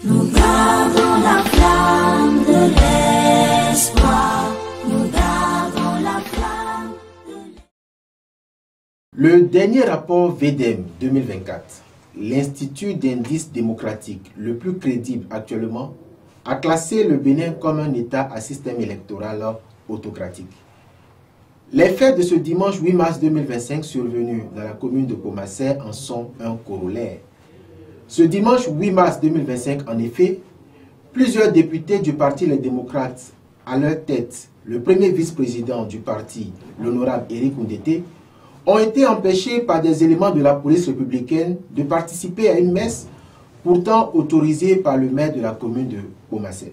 Nous gardons la flamme de l'espoir. Nous gardons la flamme de l'espoir. Le dernier rapport VDEM 2024, l'Institut d'indice démocratique le plus crédible actuellement, a classé le Bénin comme un État à système électoral autocratique. Les faits de ce dimanche 8 mars 2025 survenus dans la commune de Pomassé en sont un corollaire. Ce dimanche 8 mars 2025, en effet, plusieurs députés du Parti Les Démocrates, à leur tête le premier vice-président du parti, l'honorable Éric Oundété, ont été empêchés par des éléments de la police républicaine de participer à une messe pourtant autorisée par le maire de la commune de Pomassé.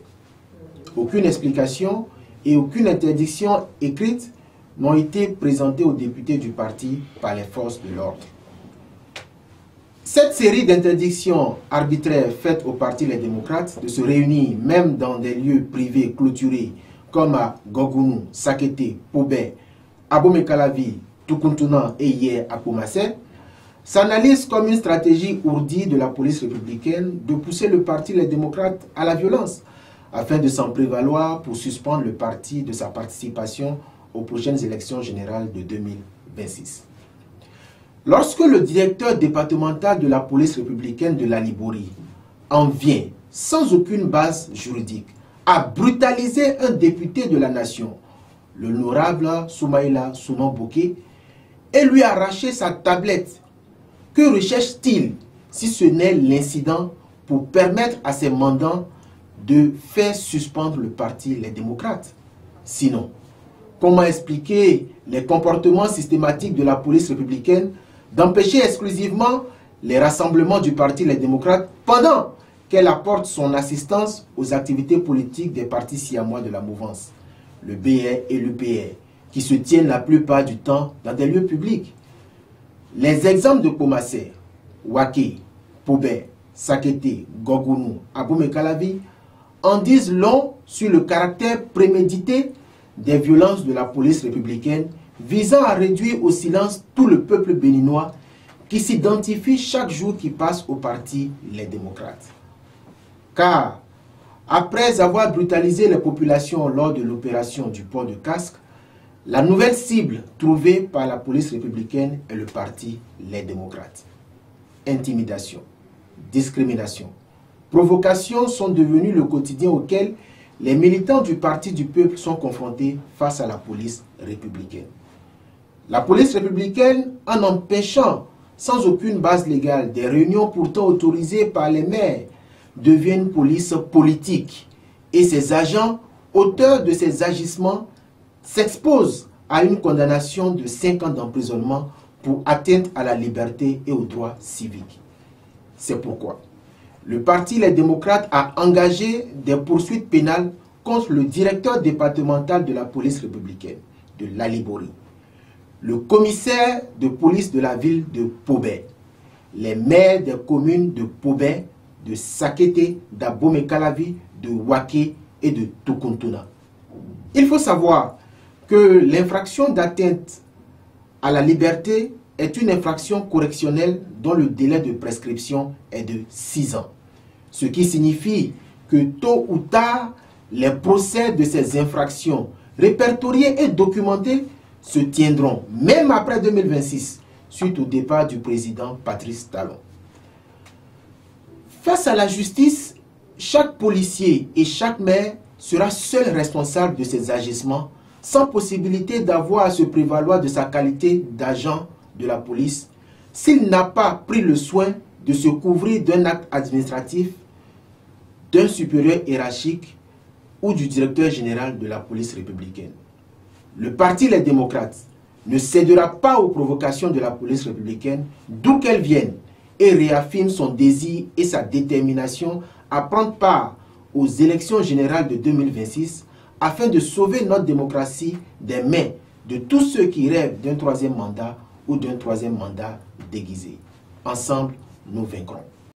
Aucune explication et aucune interdiction écrite n'ont été présentées aux députés du parti par les forces de l'ordre. Cette série d'interdictions arbitraires faites au Parti Les Démocrates de se réunir même dans des lieux privés clôturés comme à Gogounou, Sakété, Pobé, Abomey-Calavi, Tukuntounan et hier à Pomassé s'analyse comme une stratégie ourdie de la police républicaine de pousser le Parti Les Démocrates à la violence afin de s'en prévaloir pour suspendre le parti de sa participation aux prochaines élections générales de 2026. Lorsque le directeur départemental de la police républicaine de la Liborie en vient, sans aucune base juridique, à brutaliser un député de la nation, l'honorable Soumaïla Souman Bouké, et lui arracher sa tablette, que recherche-t-il si ce n'est l'incident pour permettre à ses mandants de faire suspendre le parti Les Démocrates? Sinon, comment expliquer les comportements systématiques de la police républicaine d'empêcher exclusivement les rassemblements du parti Les Démocrates pendant qu'elle apporte son assistance aux activités politiques des partis siamois de la mouvance, le BR et l'UPR, qui se tiennent la plupart du temps dans des lieux publics? Les exemples de Pomassé, Waké, Pobé, Sakété, Gogounou, Abomey-Calavi en disent long sur le caractère prémédité des violences de la police républicaine visant à réduire au silence tout le peuple béninois qui s'identifie chaque jour qui passe au parti Les Démocrates. Car, après avoir brutalisé les populations lors de l'opération du port de Casques, la nouvelle cible trouvée par la police républicaine est le parti Les Démocrates. Intimidation, discrimination, provocation sont devenus le quotidien auquel les militants du Parti du Peuple sont confrontés face à la police républicaine. La police républicaine, en empêchant sans aucune base légale des réunions pourtant autorisées par les maires, devient une police politique et ses agents, auteurs de ces agissements, s'exposent à une condamnation de 5 ans d'emprisonnement pour atteinte à la liberté et aux droits civiques. C'est pourquoi le Parti Les Démocrates a engagé des poursuites pénales contre le directeur départemental de la police républicaine de la Liborie, le commissaire de police de la ville de Pobé, les maires des communes de Pobé, de Sakété, d'Abomey-Calavi, de Waké et de Tukuntounan. Il faut savoir que l'infraction d'atteinte à la liberté est une infraction correctionnelle dont le délai de prescription est de 6 ans. Ce qui signifie que tôt ou tard, les procès de ces infractions répertoriées et documentées se tiendront, même après 2026, suite au départ du président Patrice Talon. Face à la justice, chaque policier et chaque maire sera seul responsable de ses agissements, sans possibilité d'avoir à se prévaloir de sa qualité d'agent de la police, s'il n'a pas pris le soin de se couvrir d'un acte administratif, d'un supérieur hiérarchique ou du directeur général de la police républicaine. Le Parti Les Démocrates ne cédera pas aux provocations de la police républicaine, d'où qu'elles viennent, et réaffirme son désir et sa détermination à prendre part aux élections générales de 2026 afin de sauver notre démocratie des mains de tous ceux qui rêvent d'un 3e mandat ou d'un 3e mandat déguisé. Ensemble, nous vaincrons.